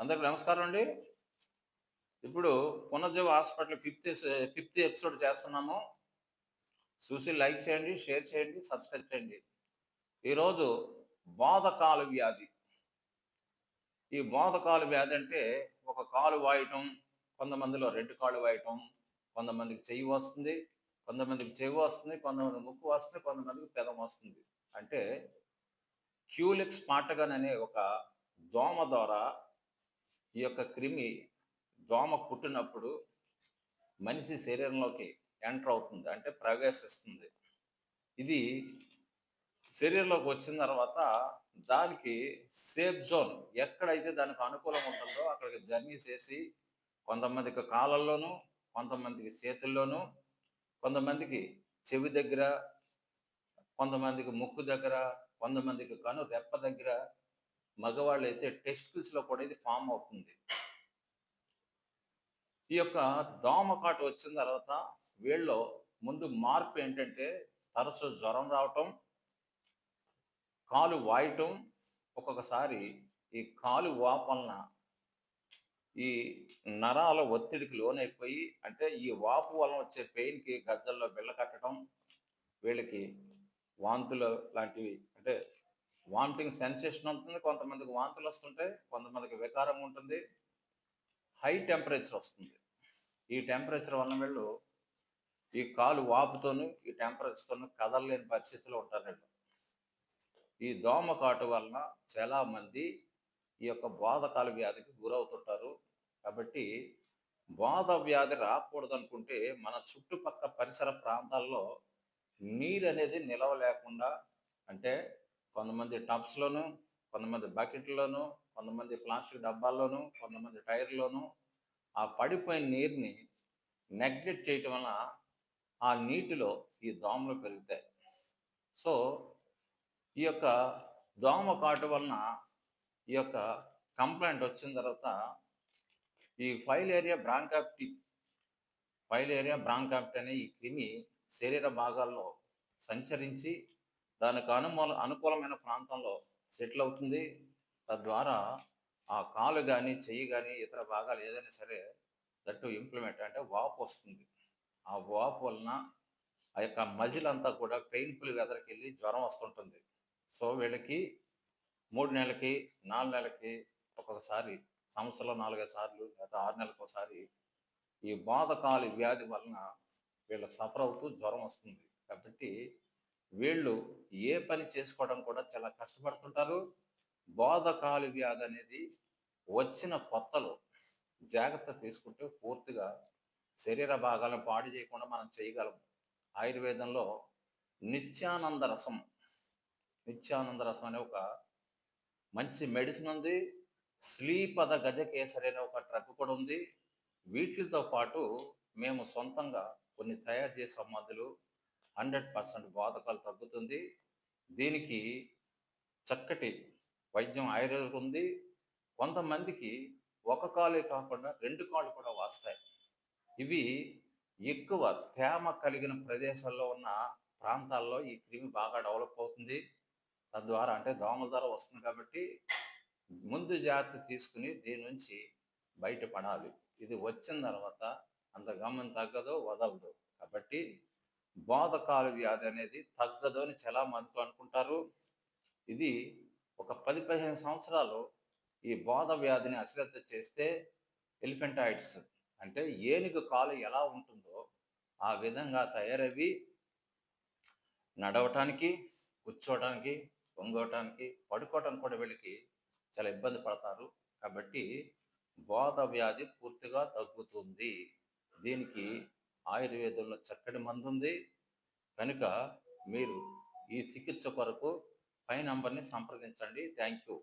అందరికి నమస్కారం అండి. ఇప్పుడు పునర్జీవ హాస్పిటల్ ఫిఫ్త్ ఎపిసోడ్ చేస్తున్నాము. చూసి లైక్ చేయండి, షేర్ చేయండి, సబ్స్క్రైబ్ చేయండి. ఈరోజు బోధకాలు వ్యాధి. ఈ బోధకాలు వ్యాధి అంటే ఒక కాలు వాయటం, కొంతమందిలో 2 కాళ్ళు వాయటం, కొంతమందికి చెయ్యి వస్తుంది, కొంతమందికి చెవి వస్తుంది, కొంతమందికి ముక్కు వస్తుంది, కొంతమందికి పెదం వస్తుంది. అంటే క్యూలెక్స్ పాటగన్ అనే ఒక దోమ ద్వారా ఈ యొక్క క్రిమి దోమ కుట్టినప్పుడు మనిషి శరీరంలోకి ఎంటర్ అవుతుంది. అంటే ప్రవేశిస్తుంది. ఇది శరీరంలోకి వచ్చిన తర్వాత దానికి సేఫ్ జోన్ ఎక్కడైతే దానికి అనుకూలం ఉంటుందో అక్కడికి జర్నీ చేసి కొంతమందికి కాళ్ళల్లోనూ, కొంతమందికి చేతుల్లోనూ, కొంతమందికి చెవి దగ్గర, కొంతమందికి ముక్కు దగ్గర, కొంతమందికి కను రెప్ప దగ్గర, మగవాళ్ళైతే టెస్టికల్స్‌లో కూడా ఇది ఫార్మ్ అవుతుంది. ఈ యొక్క దోమకాటు వచ్చిన తర్వాత వీళ్ళలో ముందు మార్పు ఏంటంటే తరచు జ్వరం రావటం, కాలు వాయటం, ఒక్కొక్కసారి ఈ కాలు వాపు వలన ఈ నరాల ఒత్తిడికి లోనైపోయి అంటే ఈ వాపు వలన వచ్చే పెయిన్‌కి గజ్జల్లో బిళ్ళ కట్టడం, వీళ్ళకి వాంతులు లాంటివి అంటే వామిటింగ్ సెన్సేషన్ ఉంటుంది. కొంతమందికి వాంతులొస్తుంటాయి. కొంతమందికి వికారంగా ఉంటుంది. హై టెంపరేచర్ వస్తుంది. ఈ టెంపరేచర్ వలన వీళ్ళు ఈ కాలు వాపుతోను, ఈ టెంపరేచర్‌తోను కదలలేని పరిస్థితిలో ఉంటారు వీళ్ళు. ఈ దోమ కాటు వలన చాలామంది ఈ యొక్క బోధకాల వ్యాధికి గురవుతుంటారు. కాబట్టి బోధ వ్యాధి రాకూడదనుకుంటే మన చుట్టుపక్కల పరిసర ప్రాంతాల్లో నీరనేది నిలవ లేకుండా అంటే కొంతమంది టబ్స్‌లోను, కొంతమంది బకెట్‌ల్లోను, కొంతమంది ప్లాస్టిక్ డబ్బాల్లోను, కొంతమంది టైర్‌ల్లోను ఆ పడిపోయిన నీరుని నెగ్లెక్ట్ చేయటం వలన ఆ నీటిలో ఈ దోమలు పెరుగుతాయి. సో, ఈ యొక్క దోమ కాటు వలన ఈ యొక్క కంప్లెయింట్ వచ్చిన తర్వాత ఈ ఫైలేరియా బ్రాంకాప్టి అనే ఈ క్రిమి శరీర భాగాల్లో సంచరించి దానికి అనుకూలమైన ప్రాంతంలో సెటిల్ అవుతుంది. తద్వారా ఆ కాలు గాని, చెయ్యి గాని, ఇతర భాగాలు ఏదైనా సరే దట్ టు ఇంప్లిమెంట్ అంటే వాపొస్తుంది. ఆ వాపు వలన ఆ యొక్క మజిల్ అంతా కూడా పెయిన్‌ఫుల్ వెదర్‌కెళ్ళి జ్వరం వస్తుంటుంది. సో, వీళ్ళకి 3 నెలలకి, 4 నెలలకి, ఒక్కొక్కసారి సంవత్సరంలో 4, 5 సార్లు లేదా 6 నెలలకోసారి ఈ బోధకాలు వ్యాధి వలన వీళ్ళు సఫర్ అవుతూ జ్వరం వస్తుంది. కాబట్టి వీళ్ళు ఏ పని చేసుకోవడం కూడా చాలా కష్టపడుతుంటారు. బోధకాలు వ్యాధి అనేది వచ్చిన కొత్తలో జాగ్రత్త తీసుకుంటే పూర్తిగా శరీర భాగాలను పాడు చేయకుండా మనం చేయగలం. ఆయుర్వేదంలో నిత్యానంద రసం, నిత్యానంద రసం అనే ఒక మంచి మెడిసిన్ ఉంది. శ్రీపద గజకేసరి అనే ఒక డ్రగ్ కూడా ఉంది. వీటిలతో పాటు మేము సొంతంగా కొన్ని తయారు చేసే మందులు 100% బాధకాలు తగ్గుతుంది. దీనికి చక్కటి వైద్యం ఆయుర్వేదిక్ ఉంది. కొంతమందికి ఒక కాలే కాకుండా 2 కాళ్ళు కూడా వాస్తాయి. ఇవి ఎక్కువ తేమ కలిగిన ప్రదేశాల్లో ఉన్న ప్రాంతాల్లో ఈ క్రిమి బాగా డెవలప్ అవుతుంది. తద్వారా అంటే దోమల ద్వారా వస్తుంది కాబట్టి ముందు జాగ్రత్త తీసుకొని దీని నుంచి బయటపడాలి. ఇది వచ్చిన తర్వాత అంత గమనం తగ్గదు, వదలదు. కాబట్టి బోధకాలు వ్యాధి అనేది తగ్గదు అని చాలా మంది అనుకుంటారు. ఇది ఒక 10, 15 సంవత్సరాలు ఈ బోధ వ్యాధిని అశ్రద్ధ చేస్తే ఎలిఫెంటాయిడ్స్ అంటే ఏనుగు కాలు ఎలా ఉంటుందో ఆ విధంగా తయారవి నడవటానికి, కూర్చోవటానికి, ఒంగోవటానికి, పడుకోవటానికి కూడా వీళ్ళకి చాలా ఇబ్బంది పడతారు. కాబట్టి బోధ వ్యాధి పూర్తిగా తగ్గుతుంది. దీనికి ఆయుర్వేదంలో చక్కటి మందుంది. కనుక మీరు ఈ చికిత్స కొరకు పై నంబర్‌ని సంప్రదించండి. Thank you.